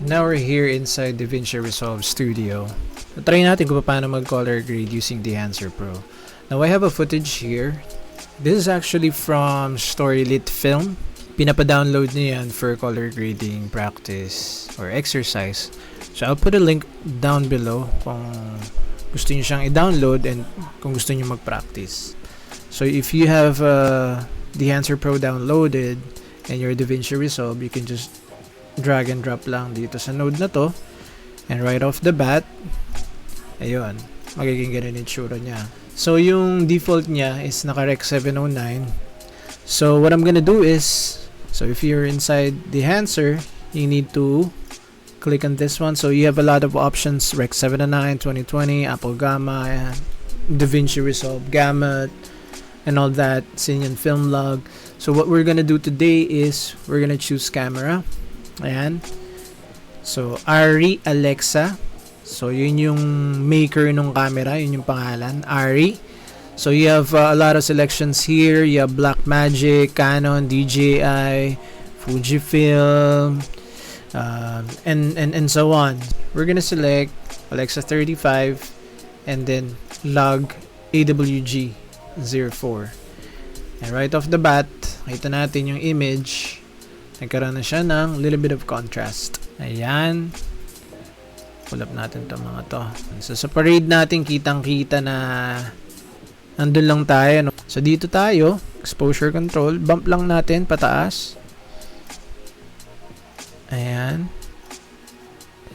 Now we're here inside Davinciresolve Studio. Try natin kung paano mag-color grade using Dehancer Pro. Now I have a footage here. This is actually from Storylit Film. Pinapa-download niya yan for color grading practice or exercise. So I'll put a link down below kung gusto niyo siyang i-download and kung gusto niyo mag-practice. So if you have Dehancer Pro downloaded and your Davinciresolve, you can just drag and drop lang dito sa node na to, and right off the bat, ayun, magiging ganun yung tsura niya. So yung default niya is naka-Rec 709. So what I'm gonna do is, so if you're inside Dehancer, you need to click on this one. So you have a lot of options: Rec 709, 2020, Apple Gamma, Davinciresolve Gamut, and all that, Scene and Film Log. So what we're gonna do today is we're gonna choose camera. Ayan. So, Arri Alexa. So, yun yung maker nung camera. Yun yung pangalan. Arri. So, you have a lot of selections here. You have Blackmagic, Canon, DJI, Fujifilm, and so on. We're gonna select Alexa 35 and then log AWG 04. And right off the bat, kita natin yung image. Nagkaroon na siya ng little bit of contrast. Ayan. Pull up natin itong mga to. So sa parade natin, kitang-kita na nandun lang tayo. No? So dito tayo, exposure control, bump lang natin pataas. Ayan.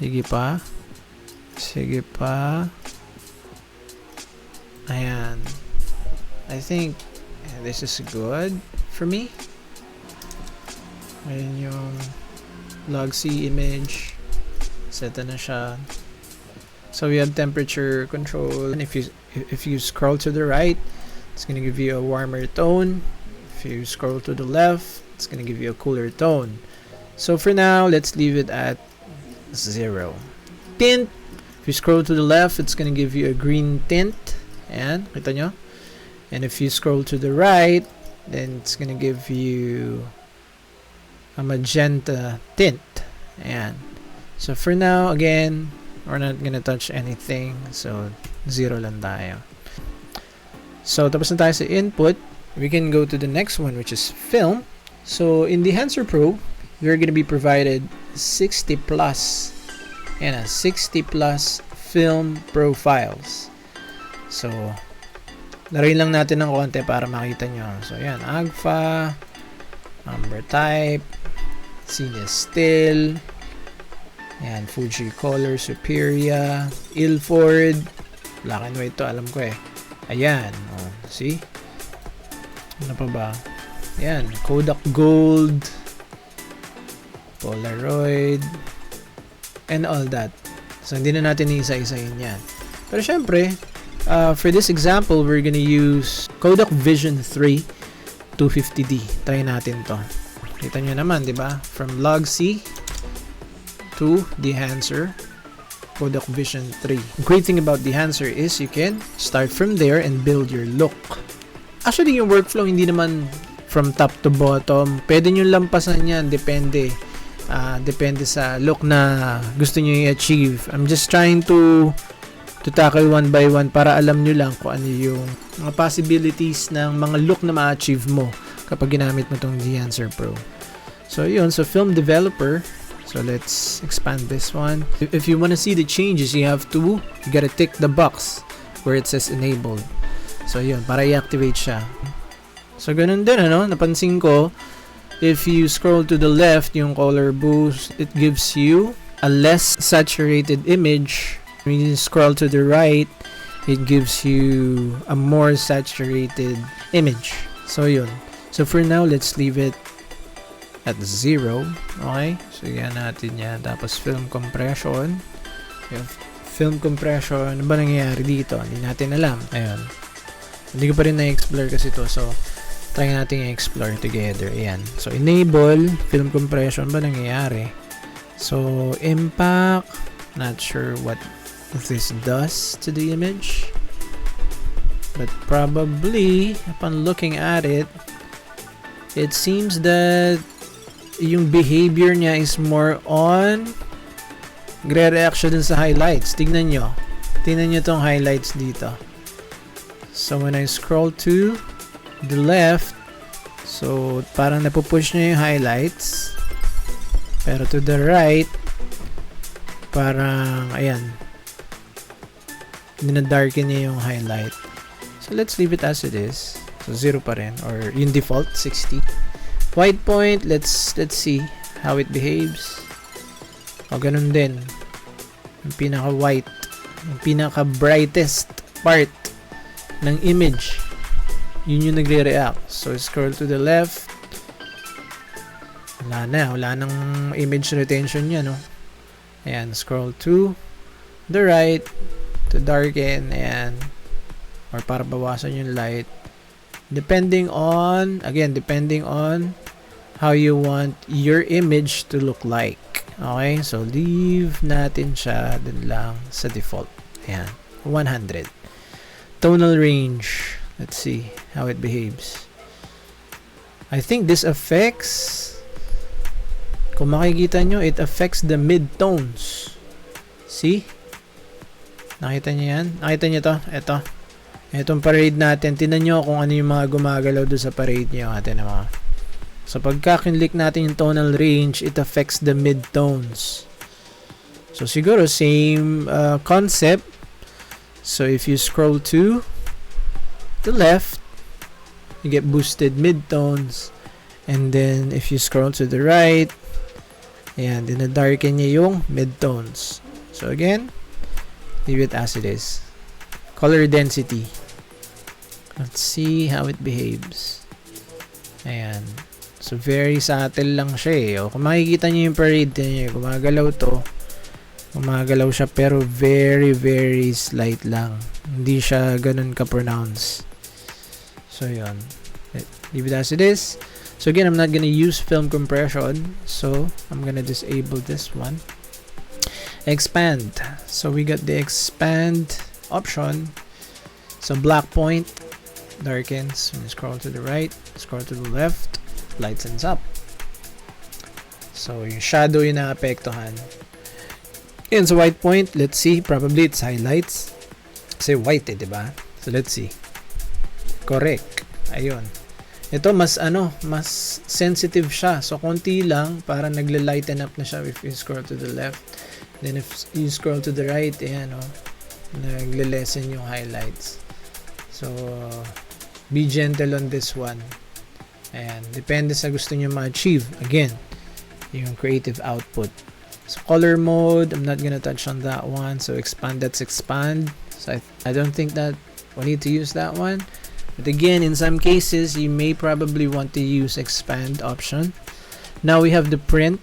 Sige pa. Sige pa. Ayan. I think this is good for me. Ayan yung Glossy image. Set na siya. So we have temperature control. And if you scroll to the right, it's gonna give you a warmer tone. If you scroll to the left, it's gonna give you a cooler tone. So for now, let's leave it at 0. Tint. If you scroll to the left, it's gonna give you a green tint. Ayan, kita nyo? And if you scroll to the right, then it's gonna give you a magenta tint. Ayan. So for now, again, we're not gonna touch anything. So 0 lang tayo. So tapos na tayo sa input. We can go to the next one, which is film. So in Dehancer Pro, you're gonna be provided 60 plus. Ayan, 60 plus film profiles. So laruin lang natin ng konti para makita nyo. So ayan, agfa, number type, scene still, ayan, Fuji Color, Superior, Ilford, black and white to, alam ko eh. Ayan, oh, see? Ano pa ba? Ayan, Kodak Gold, Polaroid, and all that. So hindi na natin isa-isahin yan. Pero syempre, for this example, we're gonna use Kodak Vision 3 250D. Try natin to. Kita nyo naman, di ba? From Glossy to Dehancer, Kodak Vision 3. Great thing about Dehancer is you can start from there and build your look. Actually, yung workflow hindi naman from top to bottom. Pwede nyo lampasan yan. Depende. Depende sa look na gusto nyo i-achieve. I'm just trying to tackle one by one para alam nyo lang kung ano yung mga possibilities ng mga look na ma-achieve mo kapag ginamit mo tong Dehancer Pro. So yun, so film developer. So let's expand this one. If you want to see the changes, you gotta tick the box where it says enabled. So yun, para i-activate siya. So ganun din, ano, napansin ko, if you scroll to the left, yung color boost, it gives you a less saturated image. When you scroll to the right, it gives you a more saturated image. So yun. So for now, let's leave it at 0. Okay? So yan natin yan. Tapos film compression. Yung film compression. Ano ba nangyayari dito? Hindi natin alam. Ayun. Hindi ko pa rin na-explore kasi to. So try natin i-explore together. Ayan. So enable film compression. Ba nangyayari? So impact. Not sure what this does to the image, but probably upon looking at it, it seems that yung behavior niya is more on Nagre-react siya dun sa highlights. Tingnan nyo. Tingnan nyo tong highlights dito. So, when I scroll to the left, so, parang napupush niya yung highlights. Pero to the right, parang, ayan, dinadarken niya yung highlight. So, let's leave it as it is. So, 0 pa rin. Or yung default, 60. White point, let's see how it behaves. O, ganun din. Yung pinaka-white. Yung pinaka-brightest part ng image. Yun yung nagre-react. So, scroll to the left. Wala na. Wala nang image retention niya, no? Ayan, scroll to the right. To darken. Ayan. Or para bawasan yung light. Depending on how you want your image to look like. Okay, so leave natin siya dun lang sa default. Ayan, 100. Tonal range. Let's see how it behaves. I think this affects, kung makikita nyo, it affects the mid-tones. See? Nakita nyo yan? Nakita nyo to? Ito. Itong parade natin. Tingnan nyo kung ano yung mga gumagalaw doon sa parade nyo. Atin na mga. So, pagka kinlik natin yung tonal range, it affects the mid-tones. So, siguro, same concept. So, if you scroll to the left, you get boosted mid-tones. And then, if you scroll to the right, ayan, dinadarken niya yung mid-tones. So, again, leave it as it is. Color density. Let's see how it behaves. Ayan. So, very subtle lang siya eh. O, kung makikita nyo yung parade niya, gumagalaw to. Gumagalaw siya pero very, very slight lang. Hindi siya ganun ka-pronounce. So, yun. Leave it as it is. So, again, I'm not gonna use film compression. So, I'm gonna disable this one. Expand. So, we got the expand option. So, black point darkens. When you scroll to the right, scroll to the left, lightens up. So, yung shadow yung naapektuhan. Yun, so white point, let's see. Probably it's highlights. Kasi white eh, diba? So, let's see. Correct. Ayun. Ito, mas sensitive siya. So, konti lang, para nagle-lighten up na siya if you scroll to the left. Then, if you scroll to the right, ayan, nagle-lessen yung highlights. So, be gentle on this one. Ayan, depende sa gusto nyo ma-achieve. Again, yung creative output. So, color mode, I'm not gonna touch on that one. So, expand, that's expand. So, I don't think that we need to use that one. But again, in some cases, you may probably want to use expand option. Now, we have the print.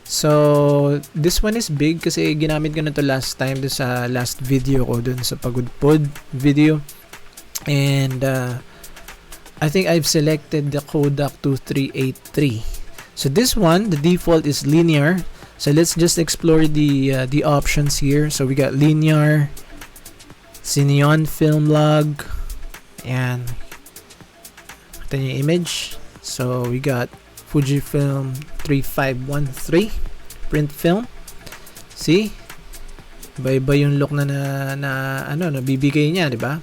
So, this one is big kasi ginamit ko na to last time dun sa last video ko dun sa Pagudpod video. And, I think I've selected the Kodak 2383. So this one, the default is linear. So let's just explore the options here. So we got linear, Cineon film log, and ito yung image. So we got Fujifilm 3513 print film. See? Iba-iba yung look na nabibigay niya, di ba?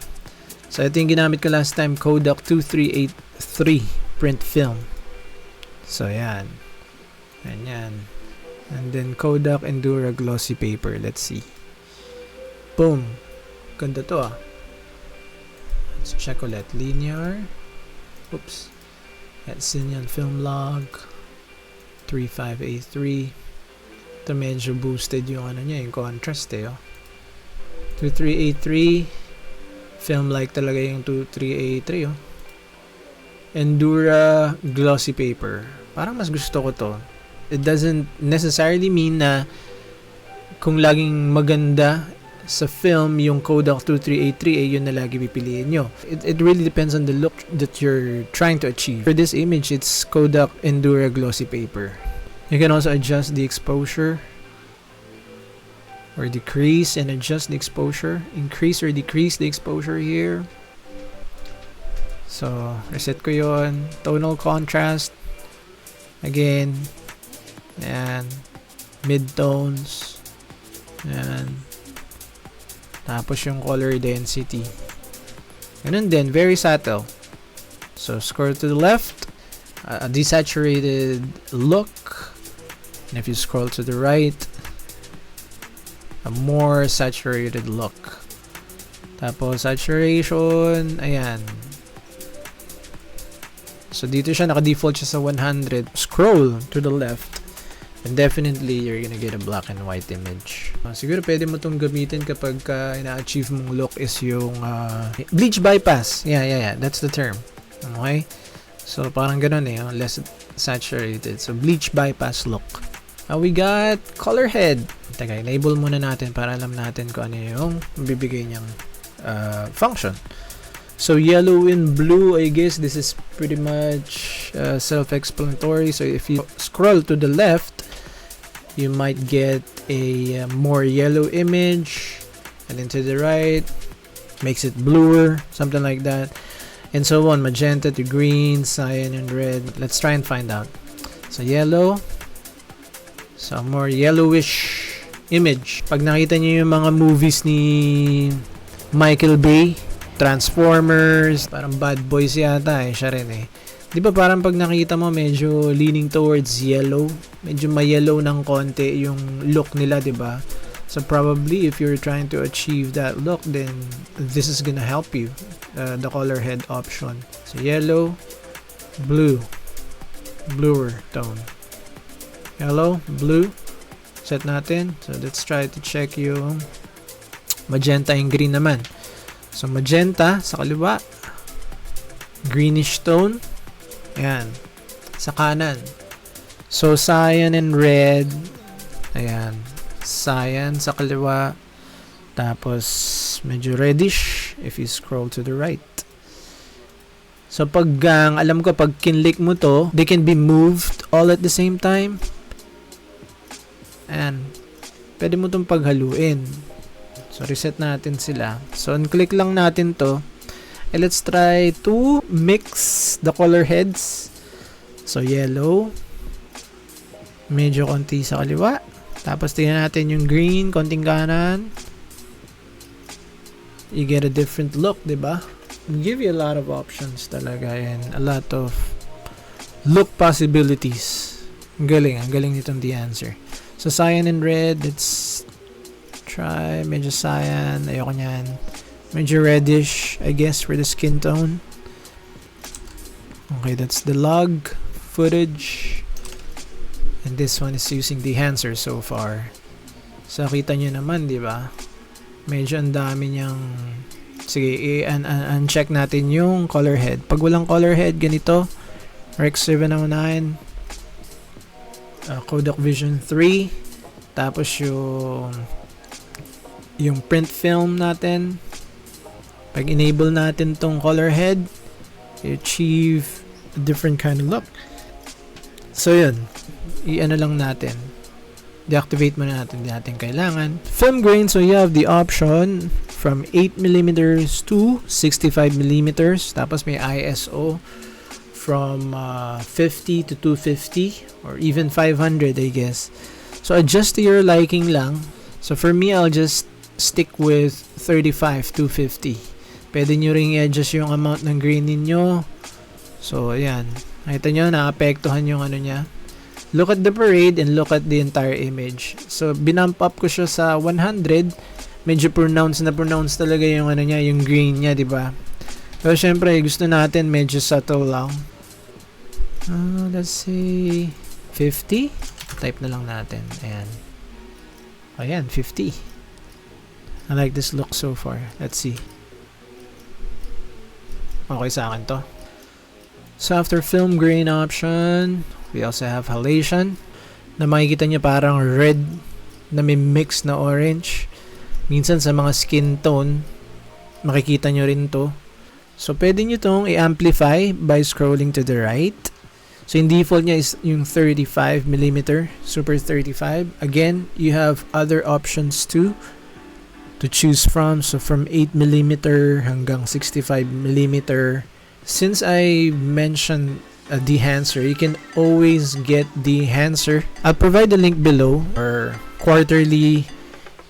So, ito yung ginamit ko last time, Kodak 2383 print film. So, yan. Yan. And then, Kodak Endura Glossy paper. Let's see. Boom. Ganda to ah. Let's check ulit. Linear. Oops. That's Cineon film log. 3583. Ito medyo boosted yung niya, yung contrast eh. Oh. 2383. Film like talaga yung 2383 oh. Endura glossy paper. Parang mas gusto ko to. It doesn't necessarily mean na kung laging maganda sa film yung Kodak 2383 eh yun na lagi pipiliin nyo. It really depends on the look that you're trying to achieve. For this image, it's Kodak Endura glossy paper. You can also adjust the exposure or decrease and adjust the exposure, increase or decrease the exposure here. So, reset ko yon. Tonal contrast, again, and mid-tones, Ayan. Tapos yung color density. Ganun din, very subtle. So scroll to the left, a desaturated look. And if you scroll to the right, a more saturated look. Tapos saturation, ayan. So dito siya, naka-default siya sa 100. Scroll to the left, and definitely you're gonna get a black and white image. Siguro pwede mo itong gamitin kapag ina-achieve mong look is yung bleach bypass. Yeah, that's the term. Okay? So parang ganun less saturated. So bleach bypass look. We got color head. Teka, enable muna natin para alam natin kung ano yung bibigay niyang function. So yellow and blue, I guess this is pretty much self-explanatory. So if you scroll to the left, you might get a more yellow image, and then to the right makes it bluer, something like that, and so on, magenta to green, cyan and red. Let's try and find out. So yellow, so more yellowish image. Pag nakita niyo yung mga movies ni Michael Bay, Transformers, parang Bad Boys yata siya rin Di ba parang pag nakita mo medyo leaning towards yellow, medyo ma-yellow ng konti yung look nila, di ba? So probably if you're trying to achieve that look, then this is gonna help you, the color head option. So yellow, blue, bluer tone. Yellow, blue, set natin. So let's try to check yung magenta and green naman. So magenta sa kaliwa, greenish tone, ayan, sa kanan. So cyan and red, ayan, cyan sa kaliwa, tapos medyo reddish if you scroll to the right. So pag alam ko pag kinlik mo to, they can be moved all at the same time. Ayan, pwede mo itong paghaluin. So reset natin sila. So unclick lang natin to. And let's try to mix the color heads. So yellow, medyo konti sa kaliwa. Tapos tingnan natin yung green, konting kanan. You get a different look, diba? It'll give you a lot of options talaga and a lot of look possibilities. Ang galing nitong Dehancer. So cyan and red, let's try medyo cyan, ayoko nyan. Medyo reddish, I guess, for the skin tone. Okay, that's the log footage. And this one is using Dehancer so far. So kita nyo naman, di ba? Medyo ang dami niyang... Sige, uncheck natin yung color head. Pag walang color head, ganito. Rex 709. Kodak Vision 3. Tapos yung print film natin. Pag enable natin tong color head, you achieve a different kind of look. So yun, i-ano lang natin, deactivate muna natin, hindi natin kailangan. Film grain, so you have the option from 8mm to 65mm. Tapos may ISO from 50 to 250 or even 500, I guess. So adjust to your liking lang. So for me, I'll just stick with 35 to 50. Pwede nyo ring i-adjust yung amount ng grain ninyo. So ayan, nakita nyo, naapektuhan yung ano niya. Look at the parade and look at the entire image. So binump up ko siya sa 100. Medyo pronounced talaga yung ano niya, yung green niya, di ba? Pero syempre, gusto natin medyo subtle lang. Let's say 50. Type na lang natin. Ayan. Ayan, 50. I like this look so far. Let's see. Okay sa akin to. So after film grain option, we also have halation. Na makikita niyo parang red na may mix na orange. Minsan sa mga skin tone, makikita nyo rin to. So pwede nyo tong i-amplify by scrolling to the right. So yung default niya is yung 35mm, super 35. Again, you have other options too to choose from. So from 8mm hanggang 65mm. Since I mentioned a Dehancer, you can always get Dehancer. I'll provide the link below, or quarterly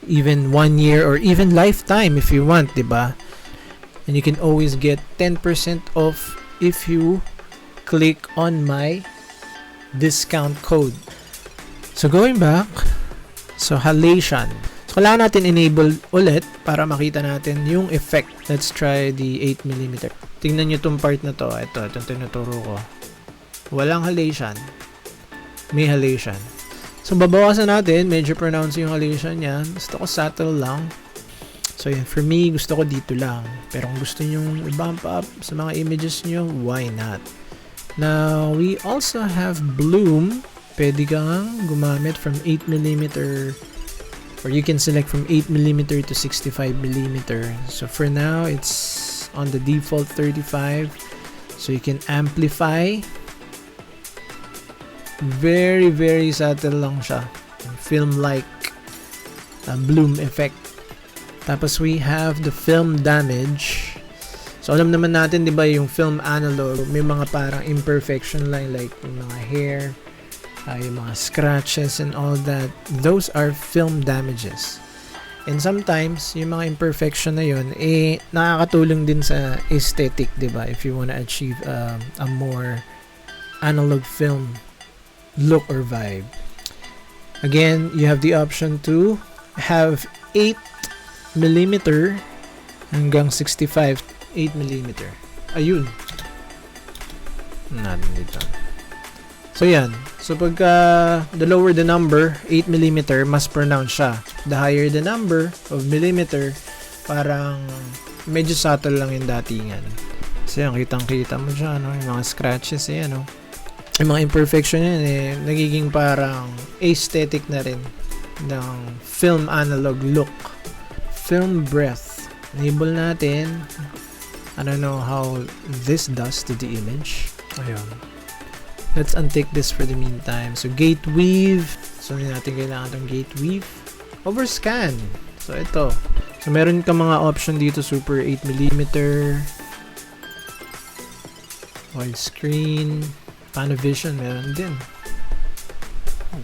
even 1 year or even lifetime if you want, diba? And you can always get 10% off if you click on my discount code. So going back, so halation. So kailangan natin enable ulit para makita natin yung effect. Let's try the 8mm. Tingnan nyo itong part na to. Itong tinuturo ko. Walang halation. May halation. So babawasan natin. Medyo pronounced yung halation niya. Gusto ko subtle lang. So yun, for me, gusto ko dito lang. Pero kung gusto nyo i-bump up sa mga images nyo, why not? Now, we also have bloom. Pwede kang gumamit from 8mm, or you can select from 8mm to 65mm. So for now, it's on the default 35. So you can amplify. Very, very subtle lang siya. Film-like bloom effect. Tapos we have the film damage. So alam naman natin, 'di ba, yung film analog, may mga parang imperfection line like yung mga hair, yung mga scratches and all that. Those are film damages. And sometimes yung mga imperfection na yun nakakatulong din sa aesthetic, 'di ba? If you want to achieve a more analog film look or vibe. Again, you have the option to have 8mm hanggang 65 8mm. Ayun. Natin dito. So yan. So pagka the lower the number, 8mm, mas pronounced siya. The higher the number of millimeter, parang medyo subtle lang yung datingan. So yan, kitang-kita mo siya, no? Yung mga scratches, yan, no? Yung mga imperfection yan, nagiging parang aesthetic na rin ng film analog look. Film breath. Enable natin. I don't know how this does to the image. Ayun. Let's untick this for the meantime. So gate weave. So hindi natin kailangan itong gate weave. Overscan. So ito. So meron ka mga option dito. Super 8mm. Widescreen. Panavision. Meron din.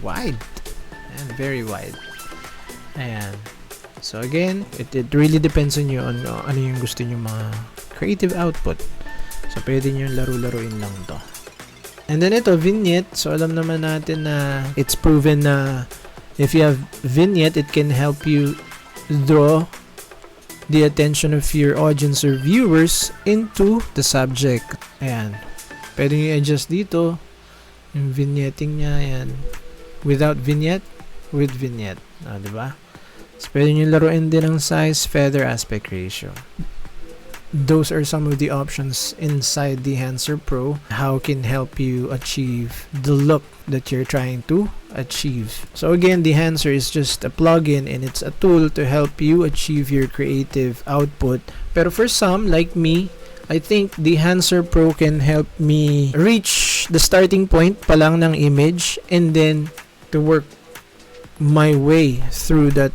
Wide. And very wide. Ayan. So again, it really depends on you on ano yung gusto nyo mga creative output. So pwede nyo laro-laruin lang to. And then ito, vignette. So alam naman natin na it's proven na if you have vignette, it can help you draw the attention of your audience or viewers into the subject. Ayan. Pwede nyo adjust dito yung vignetting niya. Ayan. Without vignette, with vignette. Diba? So, pwede nyo laruin din ang size, feather, aspect ratio. Those are some of the options inside Dehancer Pro. How can help you achieve the look that you're trying to achieve. So again, Dehancer is just a plugin and it's a tool to help you achieve your creative output. Pero for some, like me, I think Dehancer Pro can help me reach the starting point pa lang ng image and then to work my way through that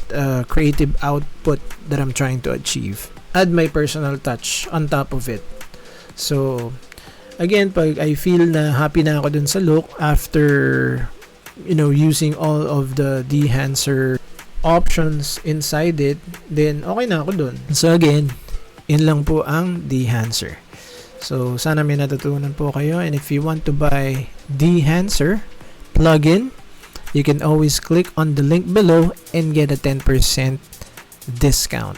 creative output that I'm trying to achieve. Add my personal touch on top of it. So, again, pag I feel na happy na ako dun sa look after, using all of the Dehancer options inside it, then okay na ako dun. So, again, yun lang po ang Dehancer. So, sana may natutunan po kayo. And if you want to buy Dehancer plugin, you can always click on the link below and get a 10% discount.